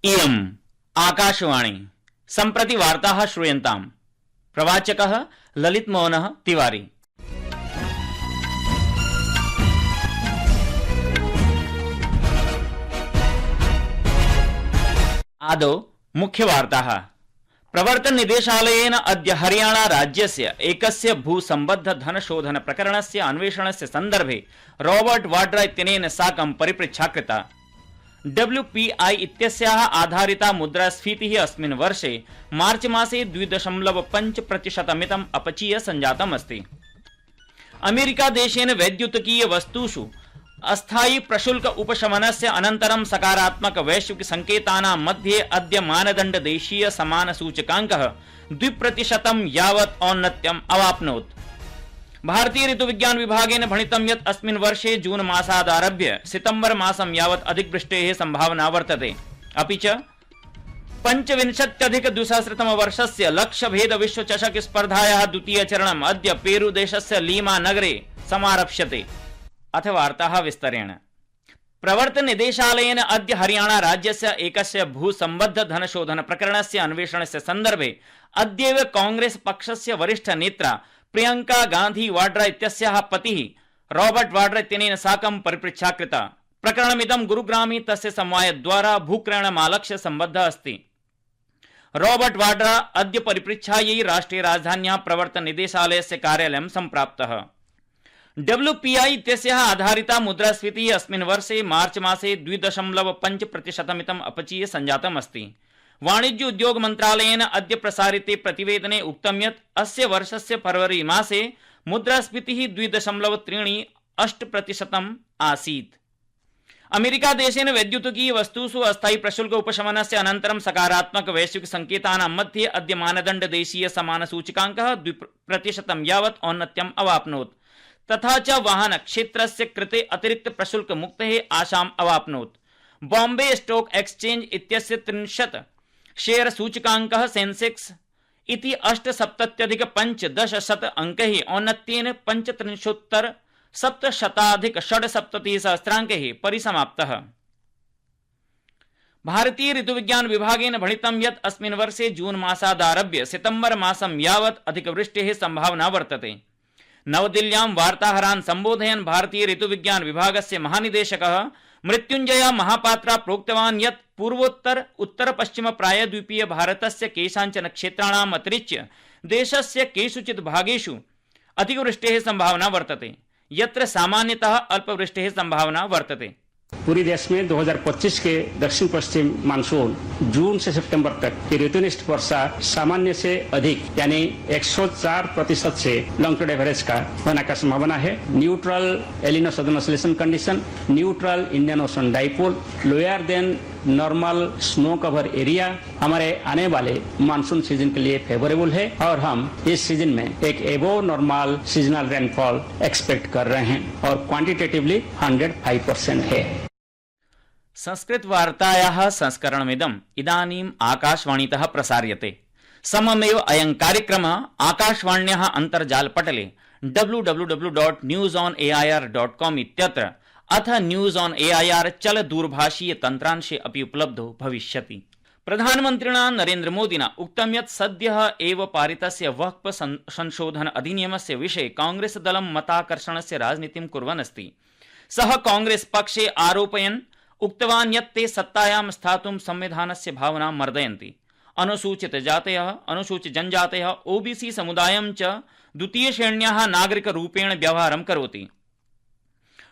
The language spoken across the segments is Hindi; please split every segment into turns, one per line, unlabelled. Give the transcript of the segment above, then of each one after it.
इयम् आकाशवाणी सम्प्रति वार्ताः श्रूयन्ताम्। प्रवाचकः ललितमोहनः तिवारी। आदौ मुख्यवार्ताः। प्रवर्तन निदेशालयेन अद्य हरियाणा राज्यस्य एकस्य भूसम्बद्ध धनशोधन प्रकरणस्य अन्वेषणस्य सन्दर्भे रॉबर्ट वाड्रा इत्यनेन साकं परिपृच्छा कृता। WPI इत्यस्याः आधारिता मुद्रास्फीतिः अस्मिन् वर्षे मार्च मासे 2.5% अपचीय सञ्जातम् अस्ति। अमेरिका देशेन वैद्युतिकीय वस्तुषु अस्थायी प्रशुल्क उपशमनस्य अनन्तरं सकारात्मक वैश्विक संकेतानां मध्ये अद्य मानदण्ड देशीय समान सूचकाङ्कः 2% यावत् औन्नत्यम् अवाप्नोत्। भारतीय ऋतुविज्ञान विभागेन भणितं यत् अस्मिन् वर्षे जून मासादारभ्य सितंबर मासं यावत् अधिकवृष्टेः संभावना वर्तते। अपि च 25-2000 वर्षस्य लक्ष्यभेद विश्वचषक स्पर्धायाः द्वितीय चरणम् अद्य पेरू देशस्य लीमा नगरे समारप्स्यते। अथ वार्ताः विस्तरेण। प्रवर्तन निदेशालयेन अद्य हरियाणा राज्यस्य एकस्य भूसम्बद्ध धनशोधन प्रकरणस्य अन्वेषणस्य सन्दर्भे अद्यैव कांग्रेस पक्षस्य वरिष्ठ नेत्रा प्रियंका गांधी वाड्रा इत्यस्याः पतिः रॉबर्ट वाड्रा इत्यनेन साकं परिपृच्छा कृता। प्रकरणमिदं गुरुग्रामे तस्य समवायद्वारा भूक्रयणमालक्ष्य सम्बद्धः अस्ति। रॉबर्ट वाड्रा अद्य परिपृच्छायै राष्ट्रिय राजधान्याः प्रवर्तन निदेशालयस्य कार्यालयं सम्प्राप्तः। WPI इत्यस्याः आधारिता मुद्रास्फीतिः अस्मिन् वर्षे मार्च मासे 2.5% अपचीय सञ्जातम् अस्ति। वाणिज्य उद्योग मन्त्रालयेन अद्य प्रसारिते प्रतिवेदने उक्तं यत् अस्य वर्षस्य फरवरी मासे मुद्रास्फीतिः 2.38% आसीत्। अमेरिका देशेन वैद्युतिकीय वस्तुषु अस्थायी प्रशुल्क उपशमनस्य अनन्तरं सकारात्मक वैश्विक संकेतानां मध्ये अद्य मानदण्ड देशीय समान सूचकाङ्कः 2% यावत् औन्नत्यम् अवाप्नोत्। तथा च वाहन क्षेत्रस्य कृते अतिरिक्त प्रशुल्क मुक्तेः आशाम् अवाप्नोत्। बॉम्बे स्टॉक एक्सचेंज इत्यस्य 30 शेयर सूचकाङ्कः सेंसेक्स इति 870.15 अंकैः औन्नत्येन 35,770,670 परिसमाप्तः। भारतीय ऋतुविज्ञान विभागेन भणितं यत् अस्मिन् वर्षे जून मासादारभ्य सितंबर मासं यावत् अधिकवृष्टेः संभावना वर्तते। नवदिल्ल्यां वार्ताहरान् सम्बोधयन् भारतीय ऋतुविज्ञान विभागस्य महानिदेशकः मृत्युञ्जय महापात्रा प्रोक्तवान् यत् पूर्वोत्तर उत्तर पश्चिम प्रायद्वीपीय भारतस्य केषाञ्चन क्षेत्राणाम् अतिरिच्य देशस्य केषुचित् भागेषु अतिवृष्टेः संभावना वर्तते, यत्र सामान्यतः अल्पवृष्टेः संभावना वर्तते।
पूरी देश में 2025 के दक्षिण पश्चिम मानसून जून से सितंबर तक की ऋतुनिष्ठ वर्षा सामान्य से अधिक यानी 104% से लॉन्ग टर्म एवरेज का होने का संभावना है। Neutral एलिनो southern oscillation condition, neutral Indian ocean dipole, lower than normal snow cover area हमारे आने वाले मानसून सीजन के लिए फेवरेबल है और हम इस सीजन में एक एबो नॉर्मल सीजनल रेनफॉल एक्सपेक्ट कर रहे हैं और क्वांटिटेटिवली 105% है।
संस्कृत वार्तायाः संस्करणमिदम् इदानीम् आकाशवाणीतः प्रसार्यते। सममेव अयं कार्यक्रमः आकाशवाण्याः अन्तर्जालपटले www.newsonair.com इत्यत्र अथ न्यूज ऑन एआईआर चल दूरभाषीय तन्त्रांशे अपि उपलब्धो भविष्यति। प्रधानमन्त्रिणा नरेन्द्र मोदिना उक्तं यत् सद्यः एव पारितस्य वक्फ संशोधन अधिनियमस्य विषये कांग्रेस दलं मताकर्षणस्य राजनीतिं कुर्वन् अस्ति। सः कांग्रेस पक्षे आरोपयन् उक्तवान् यत् ते सत्तायां स्थातुं संविधानस्य भावनां मर्दयन्ति। अनुसूचित जातयः, अनुसूचित जनजातयः, ओबीसी समुदायं च द्वितीय श्रेण्याः नागरिकरूपेण व्यवहारं करोति।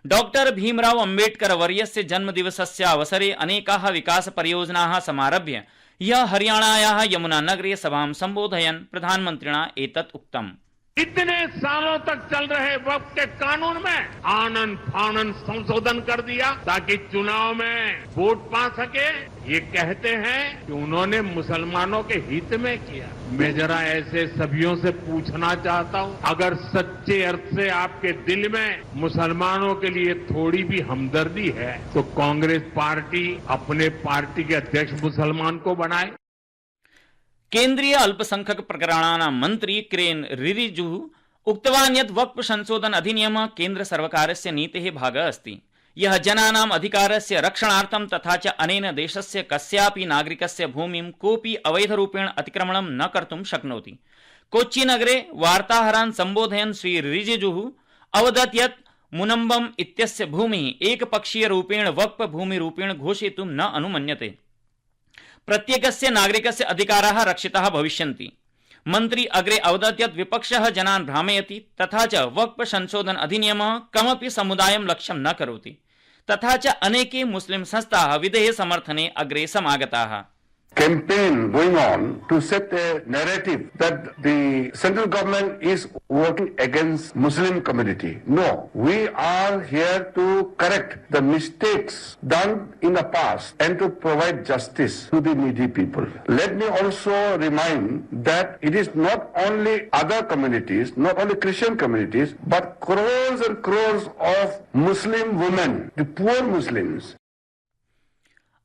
डॉक्टर भीमराव अम्बेडकर वर्यस्य जन्मदिवसस्य अवसरे अनेकाः विकास परियोजनाः समारभ्य ह्यः हरियाणायाः यमुना नगरे सभां सम्बोधयन् प्रधानमन्त्रिणा एतत् उक्तम्।
इतने सालों तक चल रहे वक्फ के कानून में आनन फानन संशोधन कर दिया ताकि चुनाव में वोट पा सके। ये कहते हैं कि उन्होंने मुसलमानों के हित में किया। मैं जरा ऐसे सभियों से पूछना चाहता हूं, अगर सच्चे अर्थ से आपके दिल में मुसलमानों के लिए थोड़ी भी हमदर्दी है तो कांग्रेस पार्टी अपने पार्टी के अध्यक्ष मुसलमान को बनाए।
केन्द्रीय अल्पसंख्यक प्रकरणानां मन्त्री किरेन रिजिजू उक्तवान् यत् वक्फ संशोधन अधिनियमः केन्द्र सर्वकारस्य नीतेः भागः अस्ति। यः जनानाम् अधिकारस्य रक्षणार्थं तथा च अनेन देशस्य कस्यापि नागरिकस्य भूमिं कोऽपि अवैधरूपेण अतिक्रमणं न कर्तुं शक्नोति। कोच्चिनगरे वार्ताहरान् सम्बोधयन् श्री रिजिजुः अवदत् यत् मुनम्बम इत्यस्य भूमिः एकपक्षीयरूपेण वक्फ भूमिरूपेण घोषयितुं न अनुमन्यते। प्रत्येकस्य नागरिकस्य अधिकाराः रक्षिताः भविष्यन्ति। मन्त्री अग्रे अवदत् यत् विपक्षः जनान् भ्रामयति तथा च वक्फ संशोधन अधिनियमः कमपि समुदायं लक्ष्यं न करोति। तथा च अनेके मुस्लिम संस्थाः विधेः समर्थने अग्रे समागताः।
Campaign going on to set a narrative that the central government is working against Muslim community. No, we are here to correct the mistakes done in the past and to provide justice to the needy people. Let me also remind that it is not only other communities, not only Christian communities, but crores and crores of Muslim women, the poor Muslims.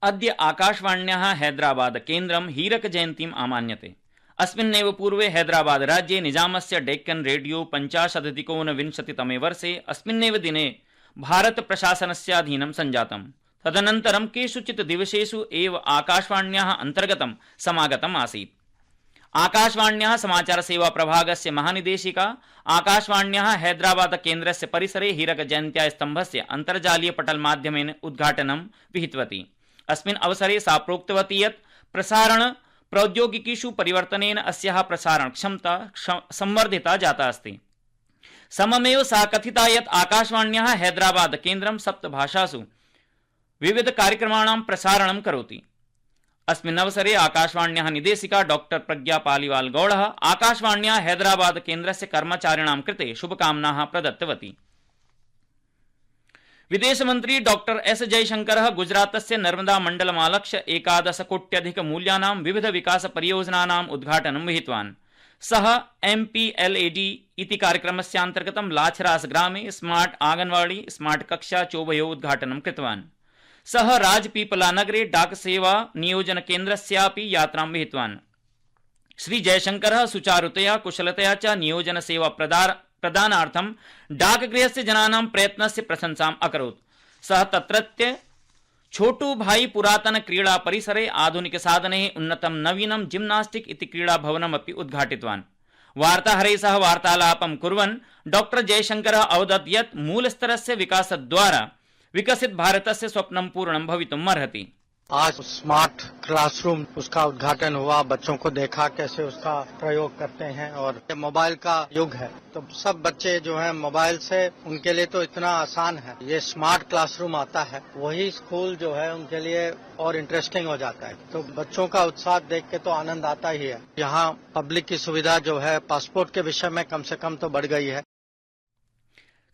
अद्य आकाशवाण्याः हैदराबाद केन्द्रं हीरक जयन्तीम् आमान्यते। अस्मिन्नेव पूर्वे हैदराबाद राज्ये निजामस्य डेक्कन रेडियो 50-ऊनविंशतितमे वर्षे अस्मिन्नेव दिने भारत प्रशासनस्याधीनं सञ्जातम्। तदनन्तरं केषुचित् दिवसेषु एव आकाशवाण्याः अन्तर्गतं समागतम् आसीत्। आकाशवाण्याः समाचार सेवा प्रभागस्य महानिदेशिका आकाशवाण्याः हैदराबाद केन्द्रस्य परिसरे हीरक जयन्त्या स्तम्भस्य अन्तर्जालीय पटल माध्यमेन उद्घाटनं विहितवती। अस्मिन् अवसरे सा प्रोक्तवती यत् प्रसारण प्रौद्योगिकीषु परिवर्तनेन अस्याः प्रसारण क्षमता संवर्धिता जाता अस्ति। सममेव सा कथिता यत् आकाशवाण्याः हैदराबाद केन्द्रं 7 भाषासु विविध कार्यक्रमाणां प्रसारणं करोति। अस्मिन् अवसरे आकाशवाण्याः निदेशिका डॉक्टर प्रज्ञा पालिवाल गौड़ः आकाशवाण्याः हैदराबाद केन्द्रस्य कर्मचारिणां कृते शुभकामनाः प्रदत्तवती। विदेशमन्त्री डॉक्टर एस जयशंकरः गुजरातस्य नर्मदा मण्डलमालक्ष्य 11 कोट्यधिक मूल्यानां विविध विकास परियोजनानाम् उद्घाटनं विहितवान्। सः MPLAD इति कार्यक्रमस्यान्तर्गतं लाछरास ग्रामे स्मार्ट आंगनवाड़ी स्मार्ट कक्षा चोभयोः उद्घाटनं कृतवान्। सः राजपीपला नगरे डाक सेवा नियोजन केन्द्रस्यापि यात्रां विहितवान्। श्री जयशंकरः सुचारुतया कुशलतया च नियोजन सेवा प्रदानार्थं डाकगृहस्य जनानां प्रयत्नस्य प्रशंसाम् अकरोत्। सः तत्रत्य छोटू भाई पुरातन क्रीडा परिसरे आधुनिक साधनैः उन्नतं नवीनं जिम्नास्टिक इति क्रीडा भवनमपि उद्घाटितवान्। वार्ताहरैः सह वार्तालापं कुर्वन् डॉक्टर जयशंकरः अवदत् यत् मूलस्तरस्य विकासद्वारा विकसित भारतस्य स्वप्नं पूर्णं भवितुमर्हति।
आज स्मार्ट क्लासरूम उसका उद्घाटन हुआ, बच्चों को देखा कैसे उसका प्रयोग करते हैं और मोबाइल का युग है तो सब बच्चे जो हैं मोबाइल से उनके लिए तो इतना आसान है। ये स्मार्ट क्लासरूम आता है वही स्कूल जो है उनके लिए और इंटरेस्टिंग हो जाता है। तो बच्चों का उत्साह देख के तो आनंद आता ही है। यहाँ पब्लिक की सुविधा जो है पासपोर्ट के विषय में कम से कम तो बढ़ गई है।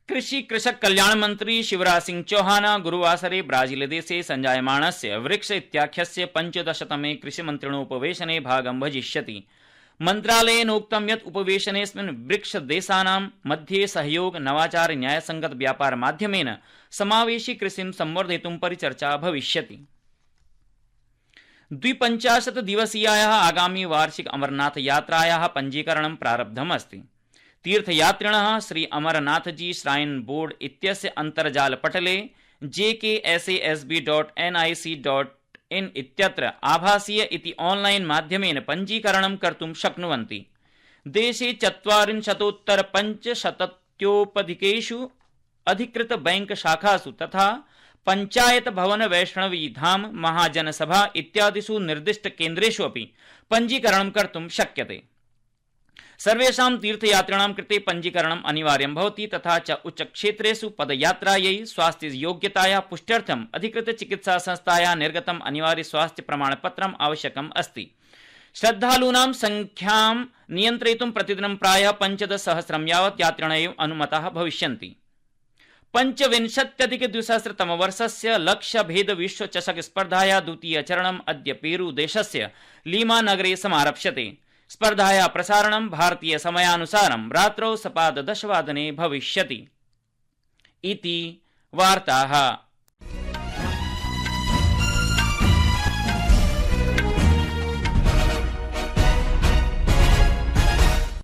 कृषि कृषक कल्याण मंत्री शिवराज सिंह चौहान गुरुवासरे ब्राजीलदेशे संजायमाणस्य ब्रिक्स इत्याख्यस्य 15तमे कृषिमन्त्रिणोपवेशने भागं भजिष्यति। मन्त्रालयेन उक्तं यत् उपवेशनेऽस्मिन् ब्रिक्स देशानां मध्ये सहयोग नवाचार न्यायसंगत व्यापार माध्यमेन समावेशी कृषिं संवर्धयितुं परिचर्चा भविष्यति। 52 दिवसीयायाः आगामी वार्षिक अमरनाथ यात्रायाः पञ्जीकरणं प्रारब्धम् अस्ति। तीर्थयात्रिणः श्री अमरनाथजी श्राइन बोर्ड इत्यस्य अन्तर्जालपटले jksasb.nic.in इत्यत्र आभासीय इति ऑनलाइन माध्यमेन पञ्जीकरणं कर्तुं शक्नुवन्ति। देशे 40,500 अधिकृत बैंक शाखासु तथा पंचायत भवन वैष्णवी धाम महाजनसभा इत्यादिषु निर्दिष्ट केन्द्रेषु अपि पञ्जीकरणं कर्तुं शक्यते। सर्वेषां तीर्थयात्रिणां कृते पञ्जीकरणम् अनिवार्यं भवति तथा च उच्चक्षेत्रेषु पदयात्रायै स्वास्थ्य योग्यतायाः पुष्ट्यर्थम् अधिकृत चिकित्सा संस्थायाः निर्गतम् अनिवार्य स्वास्थ्य प्रमाणपत्रम् आवश्यकम् अस्ति। श्रद्धालूनां संख्यां नियन्त्रयितुं प्रतिदिनं प्रायः 15,000 यावत् यात्रिणः अनुमताः भविष्यन्ति। 25,200 लक्ष्यभेद विश्वचषक स्पर्धायाः द्वितीयचरणम् अद्य पेरू देशस्य लीमा नगरे समारप्स्यते। स्पर्धायाः प्रसारणं भारतीय समयानुसारं रात्रौ 10:15 भविष्यति। इति वार्ताः।